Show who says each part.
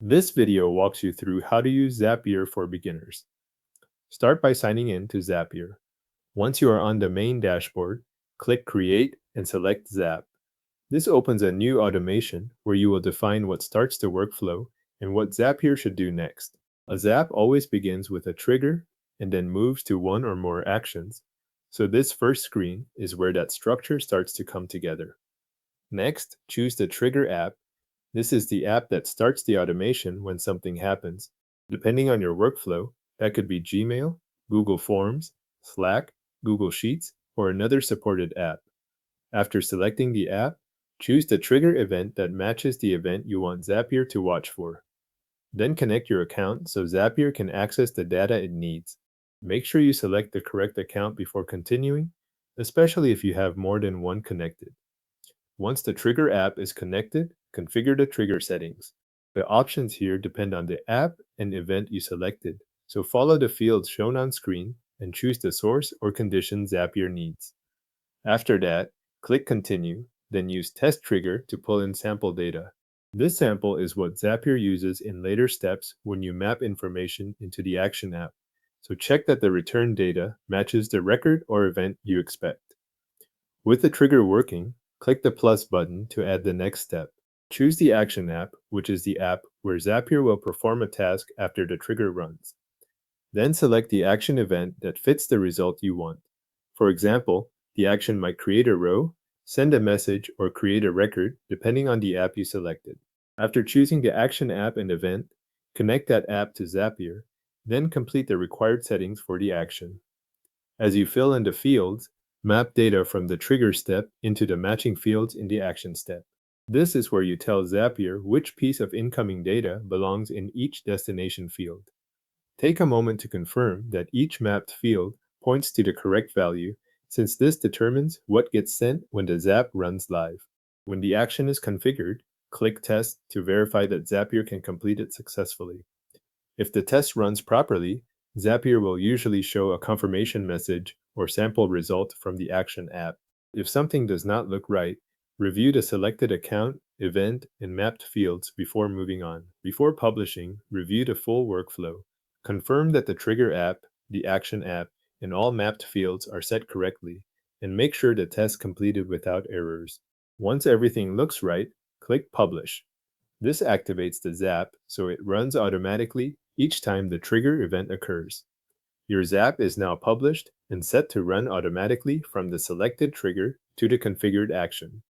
Speaker 1: This video walks you through how to use Zapier for beginners. Start by signing in to Zapier. Once you are on the main dashboard, click Create and select Zap. This opens a new automation where you will define what starts the workflow and what Zapier should do next. A Zap always begins with a trigger and then moves to one or more actions. So this first screen is where that structure starts to come together. Next, choose the Trigger app. This is the app that starts the automation when something happens. Depending on your workflow, that could be Gmail, Google Forms, Slack, Google Sheets, or another supported app. After selecting the app, choose the trigger event that matches the event you want Zapier to watch for. Then connect your account so Zapier can access the data it needs. Make sure you select the correct account before continuing, especially if you have more than one connected. Once the Trigger app is connected, configure the trigger settings. The options here depend on the app and event you selected, so follow the fields shown on screen and choose the source or condition Zapier needs. After that, click Continue, then use Test Trigger to pull in sample data. This sample is what Zapier uses in later steps when you map information into the Action app, so check that the return data matches the record or event you expect. With the trigger working, click the plus button to add the next step. Choose the Action app, which is the app where Zapier will perform a task after the trigger runs. Then select the action event that fits the result you want. For example, the action might create a row, send a message, or create a record, depending on the app you selected. After choosing the Action app and event, connect that app to Zapier, then complete the required settings for the action. As you fill in the fields, map data from the trigger step into the matching fields in the action step. This is where you tell Zapier which piece of incoming data belongs in each destination field. Take a moment to confirm that each mapped field points to the correct value, since this determines what gets sent when the Zap runs live. When the action is configured, click Test to verify that Zapier can complete it successfully. If the test runs properly, Zapier will usually show a confirmation message or sample result from the Action app. If something does not look right, review the selected account, event, and mapped fields before moving on. Before publishing, review the full workflow. Confirm that the Trigger app, the Action app, and all mapped fields are set correctly, and make sure the test completed without errors. Once everything looks right, click Publish. This activates the Zap so it runs automatically each time the trigger event occurs. Your Zap is now published and set to run automatically from the selected trigger to the configured action.